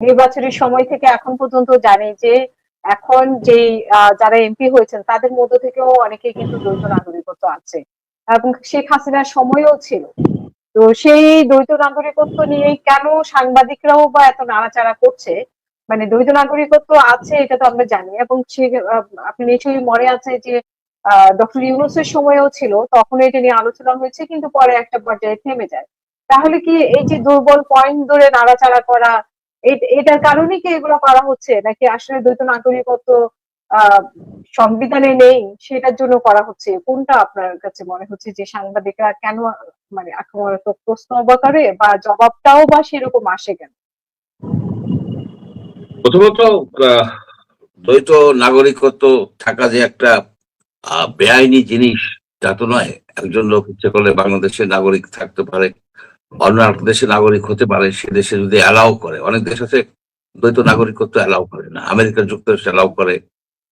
নির্বাচনের সময় থেকে এখন পর্যন্ত জানি যে এখন যে যারা এমপি হয়েছেন তাদের মধ্য থেকেও অনেকে কিন্তু দ্বৈত নাগরিকত্ব আছে, এবং শেখ হাসিনার সময়ও ছিল। তো সেই দ্বৈত নাগরিকত্ব নিয়ে কেন সাংবাদিকরাও বা এত নাড়াচাড়া করছে, মানে দ্বৈত নাগরিকত্ব আছে এটা তো আমরা জানি, এবং সে আপনি নিশ্চয়ই মনে আছে যে ডক্টর ইউনূসের সময়ও ছিল, তখন এটা নিয়ে আলোচনা হয়েছে কিন্তু পরে একটা পর্যায়ে থেমে যায়। তাহলে কি এই যে দুর্বল পয়েন্ট ধরে নাড়াচাড়া করা, এটার কারণে কি এগুলো করা হচ্ছে, নাকি আসলে দ্বৈত নাগরিকত্ব আহ সংবিধানে নেই সেটার জন্য করা হচ্ছে? কোনটা আপনার কাছে মনে হচ্ছে যে সাংবাদিকরা কেন মানে আক্রমণাত্মক প্রশ্ন বা করে, বা জবাবটাও বা সেরকম আসে কেন? প্রথমত দ্বৈত নাগরিকত্ব থাকা যে একটা বেআইনি জিনিস তা তো নয়। একজন লোক ইচ্ছে করলে বাংলাদেশের নাগরিক থাকতে পারে, অন্য একটা দেশের নাগরিক হতে পারে, সে দেশে যদি অ্যালাউ করে। অনেক দেশ আছে দ্বৈত নাগরিকত্ব অ্যালাউ করে না, আমেরিকা যুক্তরাষ্ট্র অ্যালাউ করে,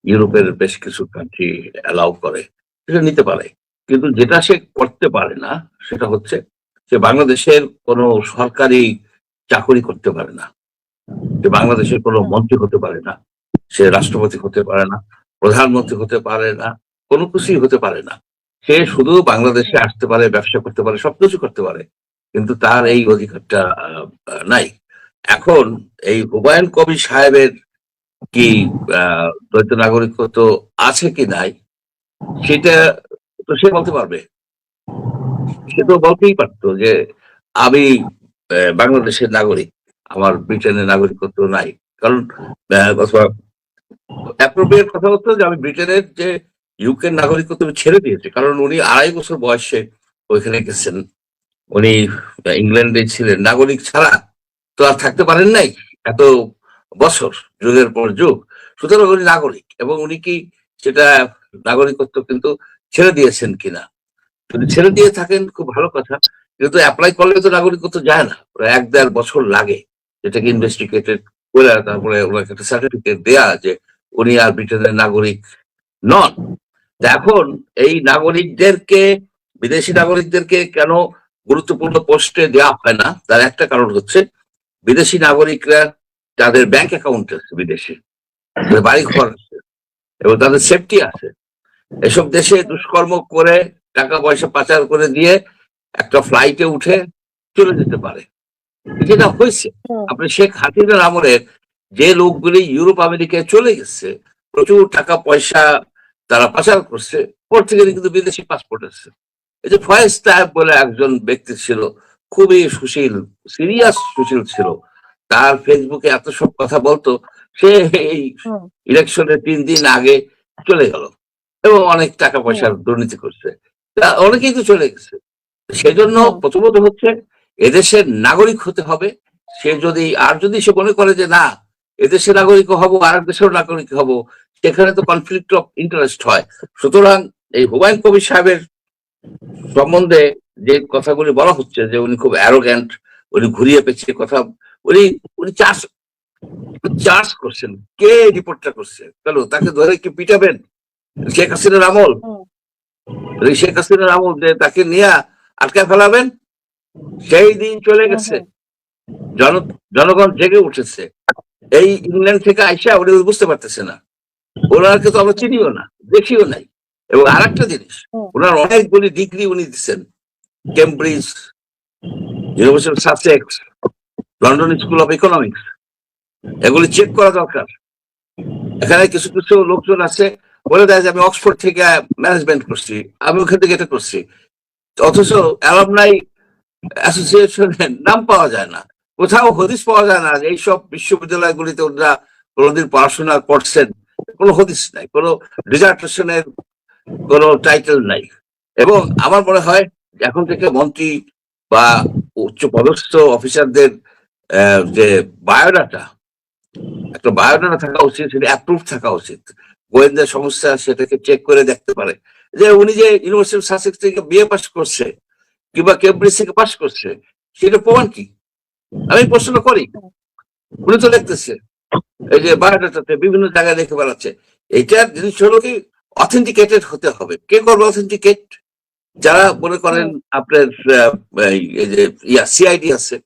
ইউরোপের বেশ কিছু কান্ট্রি অ্যালাউ করে, সেটা নিতে পারে। কিন্তু যেটা সে করতে পারে না সেটা হচ্ছে সে বাংলাদেশের কোনো সরকারি চাকরি করতে পারে না, সে বাংলাদেশের কোনো মন্ত্রী হতে পারে না, সে রাষ্ট্রপতি হতে পারে না, প্রধানমন্ত্রী হতে পারে না, কোনো কিছুই হতে পারে না। সে শুধু বাংলাদেশে আসতে পারে, ব্যবসা করতে পারে, সবকিছু করতে পারে, কিন্তু তার এই অধিকারটা নাই। এখন এই হুমায়ুন কবির সাহেবের কি দ্বৈত নাগরিকত্ব আছে কি নাই সেটা তো সে বলতে পারবে। সে তো বলতেই পারতো যে আমি বাংলাদেশের নাগরিক, আমার ব্রিটেনের নাগরিকত্ব নাই। কারণ অ্যাপ্রোপ্রিয়েট কথা হতো যে আমি ব্রিটেনের যে ইউকে নাগরিকত্ব ছেড়ে দিয়েছি, কারণ উনি 2.5 বছর বয়সে ওইখানে গেছেন, উনি ইংল্যান্ডে ছিলেন, নাগরিক ছাড়া তো আর থাকতে পারেন নাই এত বছর, যুগের পর যুগ। সুতরাং উনি নাগরিক, এবং উনি কি সেটা নাগরিকত্ব কিন্তু ছেড়ে দিয়েছেন কিনা, যদি ছেড়ে দিয়ে থাকেন খুব ভালো কথা, কিন্তু অ্যাপ্লাই করলে তো নাগরিকত্ব যায় না, প্রায় 1-1.5 বছর লাগে, যেটাকে ইনভেস্টিগেটেড করে তারপরে ওনাকে একটা সার্টিফিকেট দেয়া যে উনি আর ব্রিটেনের নাগরিক নন। এখন এই নাগরিকদেরকে, বিদেশি নাগরিকদেরকে কেন গুরুত্বপূর্ণ পোস্টে দেওয়া হয় না, তার একটা কারণ হচ্ছে বিদেশি নাগরিকরা, তাদের ব্যাংক অ্যাকাউন্ট আছে বিদেশে, তাদের বাড়ি ঘর আছে, এবং তাদের সেফটি আছে। এসব দেশে দুষ্কর্ম করে টাকা পয়সা পাচার করে দিয়ে একটা ফ্লাইটে উঠে চলে যেতে পারে, যেটা হয়েছে। আপনি শেখ হাসিনার আমলের যে লোকগুলি ইউরোপ আমেরিকায় চলে গেছে, প্রচুর টাকা পয়সা তারা পাচার করছে, ওর থেকে কিন্তু বিদেশি পাসপোর্ট আছে। এই যে ফয়েজ তায়েব বলে একজন ব্যক্তি ছিল, খুবই সুশীল, সিরিয়াস সুশীল ছিল, তার ফেসবুকে এত সব কথা বলতো, সে এই ইলেকশনের 3 দিন আগে চলে গেল এবং অনেক টাকা পয়সার দুর্নীতি করছে, অনেকেই তো চলে গেছে। সেজন্য প্রথমত হচ্ছে এদেশের নাগরিক হতে হবে। সে যদি সে মনে করে যে না এদেশের নাগরিক হব আর এক দেশের নাগরিক হব, সেখানে তো কনফ্লিক্ট অফ ইন্টারেস্ট হয়। সুতরাং এই হুমায়ুন কবির সাহেবের সম্বন্ধে যে কথাগুলি বলা হচ্ছে যে উনি খুব অ্যারোগ্যান্ট, উনি ঘুরিয়ে পেঁচিয়ে কথা, উনি উনি চার্জ করছেন। কে রিপোর্টটা করছে? কেন তাকে ধরে কি পিটাবেন? শেখ হাসিনার আমল, শেখ হাসিনার আমল যে তাকে নিয়ে আটকায় ফেলাবেন, সেই দিন চলে গেছে। জনগণ জেগে উঠেছে। এই ইংল্যান্ড থেকে আইসা উনি বুঝতে পারতেছে না, ওনাকে তো আমরা চিনিও না, দেখিও নাই। এবং আর একটা জিনিস, ওনার অনেকগুলি ডিগ্রি উনি দিচ্ছেন, Cambridge, university of Sussex, London school of economics, এগুলি চেক করা দরকার। এখানে কিছু কিছু লোকজন আছে বলে দেয় যে আমি অক্সফোর্ড থেকে ম্যানেজমেন্ট করছি, আমি ওখান থেকে এটা করছি, অথচ অ্যালামনাই অ্যাসোসিয়েশনের নাম পাওয়া যায় না, কোথাও হদিস পাওয়া যায় না যে এইসব বিশ্ববিদ্যালয়গুলিতে ওনারা কোনোদিন পড়াশোনা করছেন, কোনো হদিস নাই, কোনো ডিজার্টেশনের কোনো টাইটেল নাই। এবং আমার মনে হয় এখন থেকে মন্ত্রী বা উচ্চ পদস্থ অফিসারদের যে বায়োডাটা, একটা বায়োডাটা থাকা উচিত, সেটা অ্যাপ্রুভ থাকা উচিত। গোয়েন্দা সংস্থা সেটাকে চেক করে দেখতে পারে যে উনি যে ইউনিভার্সিটি অফ সাসেক্স থেকে বিএ পাস করছে কিংবা কেমব্রিজ থেকে পাস করছে, সেটা প্রমাণ কি? আমি প্রশ্ন করি। উনি তো দেখতেছে এই যে বায়োডাটাতে বিভিন্ন জায়গায় দেখে বেড়াচ্ছে। এইটার জিনিস হলো কি অথেন্টিকেটেড হতে হবে। কে করবে অথেন্টিকেট? যারা মনে করেন আপনার এই যে সিআইডি আছে,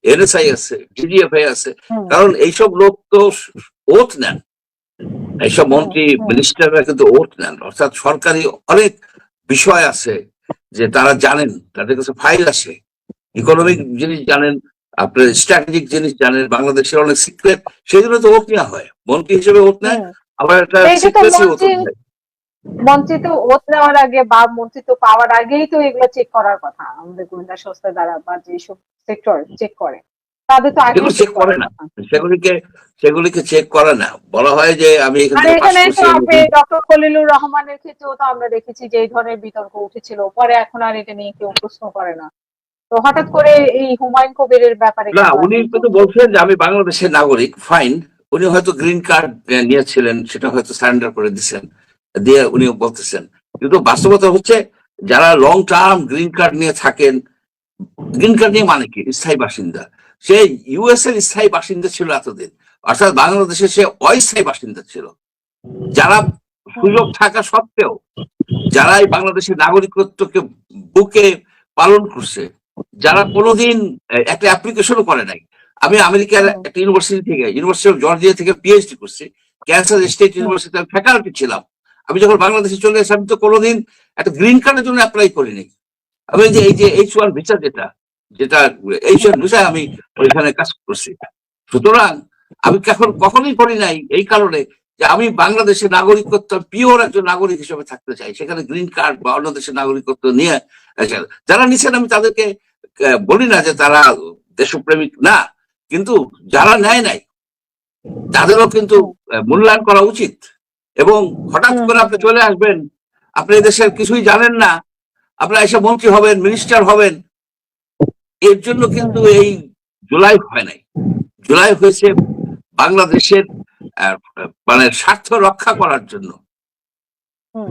এনএসআই আছে, ডিজিএফআই আছে, হুম, কারণ এইসব লোক তো ওথ নেন, এইসব হুম, মন্ত্রী হুম, মিনিস্টাররা কিন্তু ওথ নেন, অর্থাৎ সরকারি অনেক বিষয় আছে যে তারা জানেন, তাদের কাছে ফাইল আসে, ইকোনমিক জিনিস জানেন, আপনার স্ট্র্যাটেজিক জিনিস জানেন, বাংলাদেশের অনেক সিক্রেট, সেগুলো তো ওত নেওয়া হয়, মন্ত্রী হিসেবে ওত নেয়, হুম। আবার একটা এইটা তো সিক্রেসি ওত মন্ত্রী নেয়। মন্ত্রী তো ওত নেওয়ার আগে বা মন্ত্রিত্ব পাওয়ার আগেই তো এগুলো চেক করার কথা, আমাদের গোয়েন্দা সংস্থা দ্বারা বা যেসব সেক্টর চেক করে তাদের তো আগেই সেগুলো চেক চেক করে করার না, কথা। সেগুলিকে সেগুলিকে চেক করে না, বলা হয় যে আমি এখান আর থেকে পাশ এখানে তো করছি আপনি ডক্টর খলিলুর রহমানের ক্ষেত্রেও তো আমরা দেখেছি যে এই ধরনের বিতর্ক উঠেছিল, পরে এখন আর এটা নিয়ে কেউ প্রশ্ন করে না। তো হঠাৎ করে এই হুমায়ুন কবিরের ব্যাপারে না, কেন উনি এখন কিন্তু চলছে? বলছেন যে আমি বাংলাদেশের নাগরিক, ফাইন, উনি হয়তো গ্রিন কার্ড নিয়েছিলেন, সেটা হয়তো সারেন্ডার করে দিচ্ছেন, দিয়ে উনি বলতেছেন, কিন্তু বাস্তবতা হচ্ছে যারা লং টার্ম গ্রিন কার্ড নিয়ে থাকেন, গ্রিন কার্ড নিয়ে মানে কি, স্থায়ী বাসিন্দা, সে ইউএস এর স্থায়ী বাসিন্দা ছিল এতদিন, অর্থাৎ বাংলাদেশে সে অস্থায়ী বাসিন্দা ছিল, যারা হুম, সুযোগ থাকা সত্ত্বেও, যারা এই বাংলাদেশের নাগরিকত্বকে বুকে পালন করছে, যারা কোনোদিন একটা অ্যাপ্লিকেশনও করে নাই। আমি আমেরিকার হুম, একটা ইউনিভার্সিটি অফ জর্জিয়া থেকে পিএইচডি করছি, ক্যান্সাস স্টেট হুম, ইউনিভার্সিটি ফ্যাকাল্টি ছিলাম। আমি যখন বাংলাদেশে চলে এসে আমি তো কোনোদিন একটা গ্রিন কার্ডের জন্য অ্যাপ্লাই করিনি। আমি এই যে H1 ভিসা, যেটা যেটা H1 ভিসায় আমি ওইখানে কাজ করছি। সুতরাং আমি কখনোই করি নাই, এই কারণে যে আমি বাংলাদেশের নাগরিকত্ব, পিওর একজন নাগরিক হিসেবে থাকতে চাই, সেখানে গ্রিন কার্ড বা অন্য দেশের নাগরিকত্ব নিয়ে যারা নিচ্ছেন আমি তাদেরকে বলি না যে তারা দেশপ্রেমিক না, কিন্তু যারা নেয় নাই তাদেরও কিন্তু হুম, মূল্যায়ন করা উচিত। এবং হঠাৎ হুম, করে হুম, আপনি চলে আসবেন, আপনি এই দেশের কিছুই জানেন না, আপনারা এসে মন্ত্রী হবেন, মিনিস্টার হবেন, এর জন্য হুম, কিন্তু এই জুলাই হয় নাই। জুলাই হয়েছে বাংলাদেশের মানে স্বার্থ রক্ষা করার জন্য। হুম।